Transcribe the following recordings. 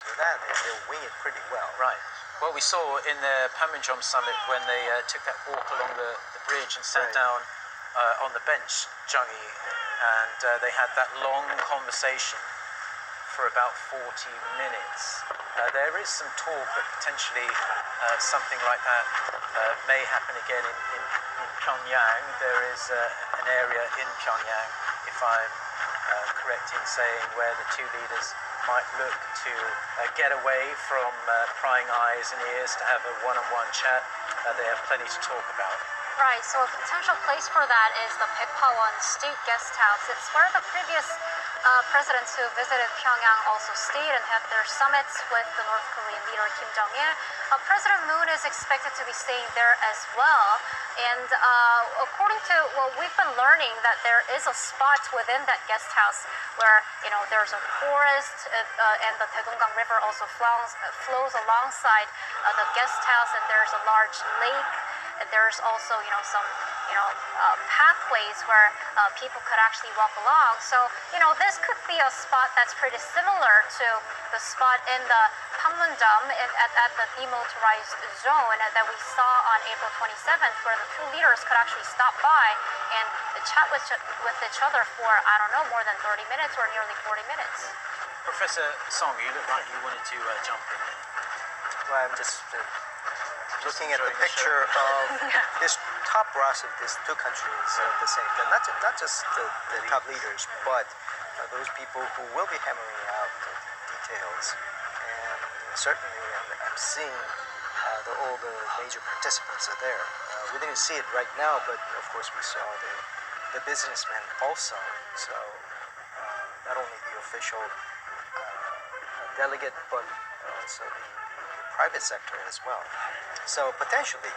That they'll wing it pretty well. Right. Well, we saw in the Panmunjom summit when they took that walk along the bridge and sat down on the bench, JungUn, and they had that long conversation for about 40 minutes. There is some talk that potentially something like that may happen again in Pyongyang. There is an area in Pyongyang, if I'm correct in saying, where the two leaders might look to get away from prying eyes and ears to have a one-on-one chat. They have plenty to talk about. Right, so a potential place for that is the Baekgwawan State Guest House. It's where the previous presidents who visited Pyongyang also stayed and had their summits with the North Korean leader Kim Jong-il. President Moon is expected to be staying there as well. And according to what we've been learning, that there is a spot within that guest house where, there's a forest and the Taedonggang River also flows alongside the guest house, and there's a large lake. And there's also, some, pathways where people could actually walk along. So, this could be a spot that's pretty similar to the spot in the Panmunjom at the demilitarized zone that we saw on April 27th, where the two leaders could actually stop by and chat with each other for, more than 30 minutes or nearly 40 minutes. Professor Song, you look like you wanted to jump in. Well, I'm just looking at the picture of this top brass of these two countries at the same time. Not just the top leaders, but those people who will be hammering out the details. And certainly, I'm seeing all the major participants are there. We didn't see it right now, but of course we saw the businessmen also. So not only the official delegate, but also the private sector as well. So potentially,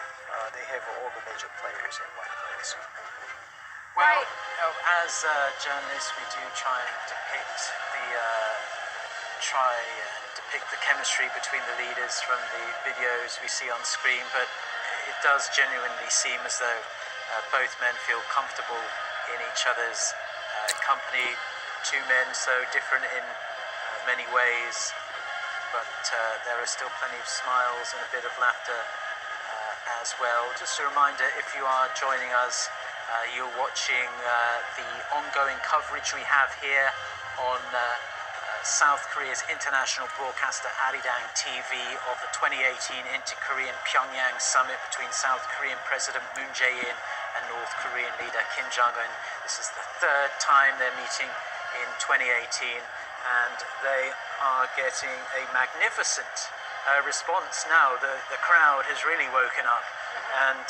they have all the major players in one place. Well, as journalists, we do try and depict the chemistry between the leaders from the videos we see on screen, but it does genuinely seem as though both men feel comfortable in each other's company. Two men so different in many ways, but there are still plenty of smiles and a bit of laughter as well. Just a reminder, if you are joining us, you're watching the ongoing coverage we have here on South Korea's international broadcaster Arirang TV of the 2018 Inter-Korean Pyongyang Summit between South Korean President Moon Jae-in and North Korean leader Kim Jong-un. This is the third time they're meeting in 2018, and they are getting a magnificent response now. The crowd has really woken up, and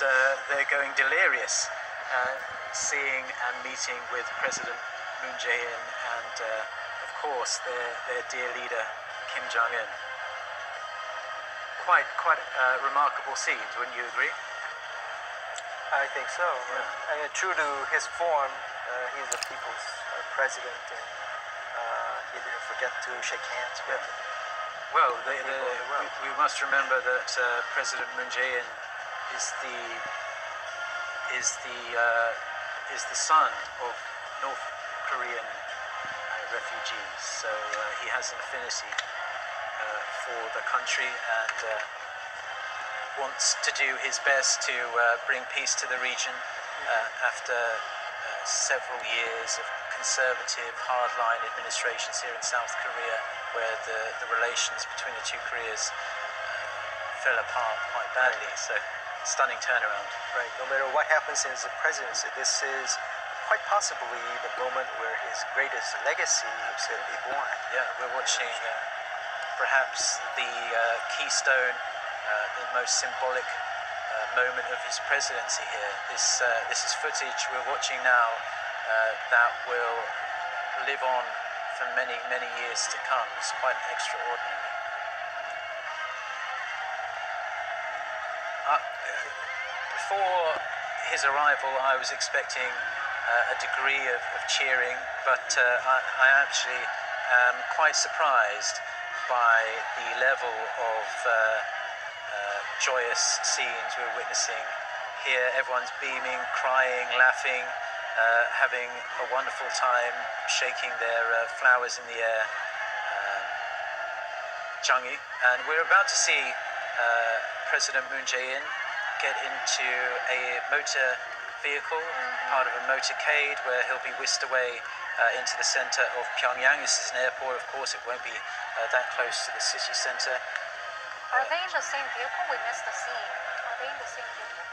they're going delirious seeing and meeting with President Moon Jae-in and of course their dear leader Kim Jong-un. Quite remarkable scenes, wouldn't you agree? I think so. Yeah. I mean, true to his form, he's the people's president, and he didn't forget to shake hands with him. Well, we must remember that President Moon Jae-in is the son of North Korean refugees, so he has an affinity for the country and wants to do his best to bring peace to the region after several years of conservative, hardline administrations here in South Korea, where the relations between the two Koreas fell apart quite badly. So, stunning turnaround. Right. No matter what happens in his presidency, this is quite possibly the moment where his greatest legacy is going to be born. Yeah, we're watching perhaps the keystone, the most symbolic moment of his presidency here. This is footage we're watching now that will live on for many, many years to come. It's quite extraordinary. Before his arrival, I was expecting a degree of cheering, but I actually am quite surprised by the level of joyous scenes we're witnessing here. Everyone's beaming, crying, laughing, having a wonderful time, shaking their flowers in the air. JungUn, and we're about to see President Moon Jae-in get into a motor vehicle, part of a motorcade, where he'll be whisked away into the center of Pyongyang. This is an airport, of course, it won't be that close to the city center. Are they in the same vehicle? We missed the scene. Are they in the same vehicle?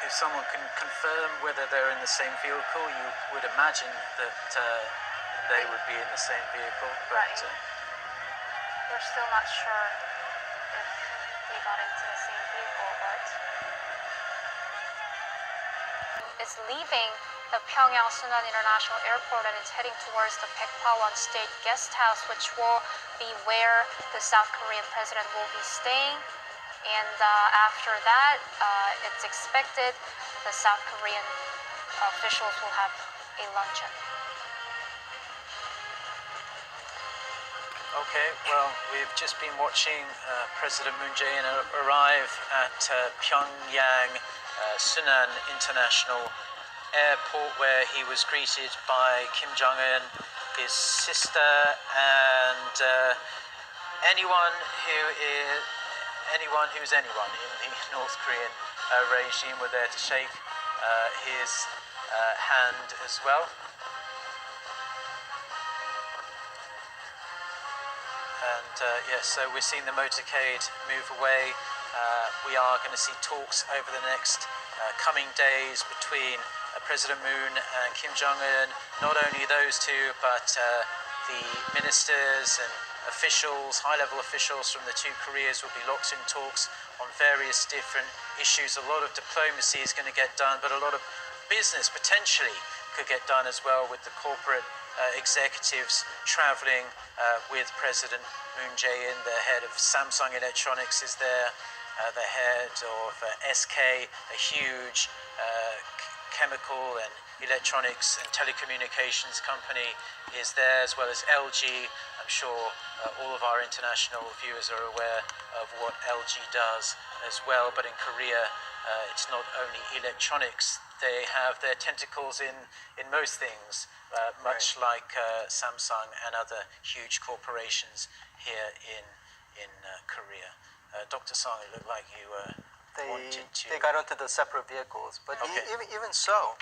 If someone can confirm whether they're in the same vehicle, you would imagine that they would be in the same vehicle. But right. We're still not sure if they got into the same vehicle, but it's leaving the Pyongyang Sunan International Airport and it's heading towards the Baekpawon State Guest House, which will be where the South Korean president will be staying. And after that, it's expected the South Korean officials will have a luncheon. Okay, well, we've just been watching President Moon Jae-in arrive at Pyongyang Sunan International Airport, where he was greeted by Kim Jong-un, his sister, and anyone who's anyone in the North Korean regime were there to shake his hand as well. And yes, so we're seeing the motorcade move away. We are going to see talks over the next coming days between President Moon and Kim Jong-un. Not only those two, but the ministers and officials, high-level officials from the two Koreas will be locked in talks on various different issues. A lot of diplomacy is going to get done, but a lot of business potentially could get done as well, with the corporate executives traveling with President Moon Jae-in. The head of Samsung Electronics is there. The head of SK, a huge chemical and electronics and telecommunications company, is there, as well as LG. I'm sure all of our international viewers are aware of what LG does as well. But in Korea, it's not only electronics. They have their tentacles in most things, much like Samsung and other huge corporations here in Korea. Dr. Song, it looked like you wanted to... They got onto the separate vehicles, but Okay. even so,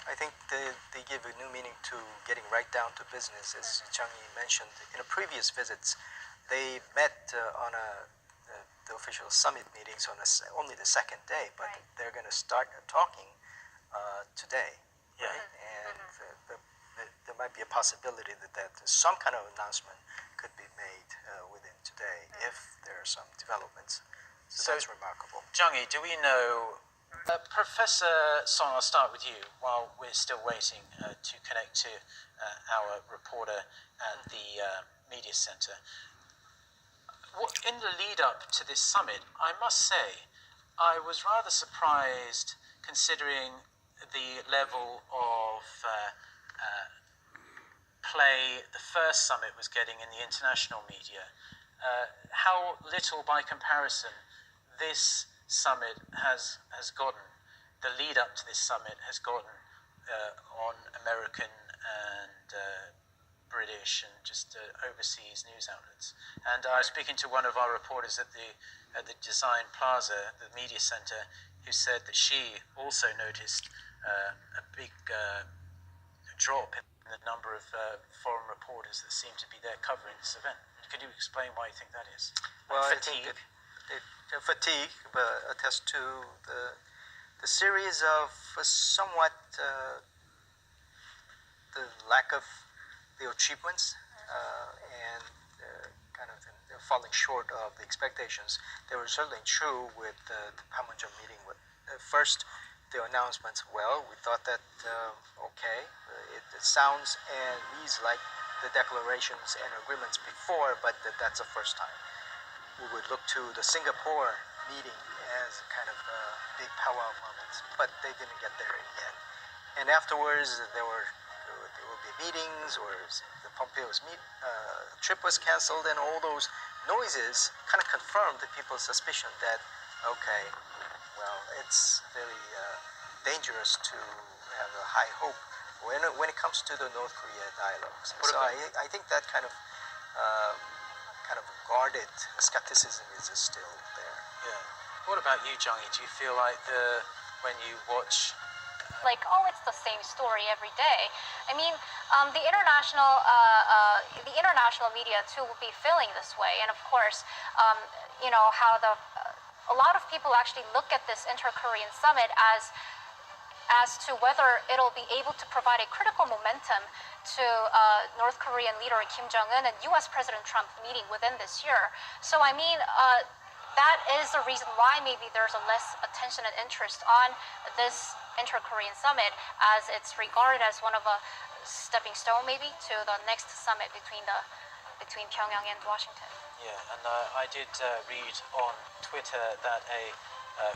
I think they give a new meaning to getting right down to business. As JungUn mentioned in a previous visits, they met on the official summit meetings on only the second day, but Right. they're going to start talking today. Yeah. Right? And there might be a possibility that some kind of announcement could be made within today if there are some developments. So that's remarkable. JungUn, do we know... Professor Song, I'll start with you while we're still waiting to connect to our reporter at the media center. In the lead up to this summit, I must say, I was rather surprised considering the level of play the first summit was getting in the international media. How little, by comparison, this summit has gotten, the lead up to this summit has gotten on American and British and just overseas news outlets. And I was speaking to one of our reporters at the Design Plaza, the media center, who said that she also noticed a big drop in the number of foreign reporters that seem to be there covering this event. Could you explain why you think that is? Well, fatigue. I think the fatigue attests to the series of somewhat the lack of the achievements and kind of they're falling short of the expectations. They were certainly true with the Panmunjom meeting. First, the announcements, well, we thought that, okay, it sounds and reads like the declarations and agreements before, but that's the first time. We would look to the Singapore meeting as kind of a big powwow moment, but they didn't get there yet. And afterwards, there will be meetings, or the Pompeo's trip was canceled, and all those noises kind of confirmed the people's suspicion that, okay, well, it's very dangerous to have a high hope when it comes to the North Korea dialogues. So I think that kind of guarded skepticism is still there. Yeah. What about you, Jung? Do you feel like when you watch like, oh, it's the same story every day. I mean, the international media too will be feeling this way, and of course, how a lot of people actually look at this inter-Korean summit as to whether it'll be able to provide a critical momentum to North Korean leader Kim Jong-un and U.S. President Trump meeting within this year. So I mean, that is the reason why maybe there's a less attention and interest on this inter-Korean summit, as it's regarded as one of a stepping stone maybe to the next summit between Pyongyang and Washington. Yeah, and I did read on Twitter that a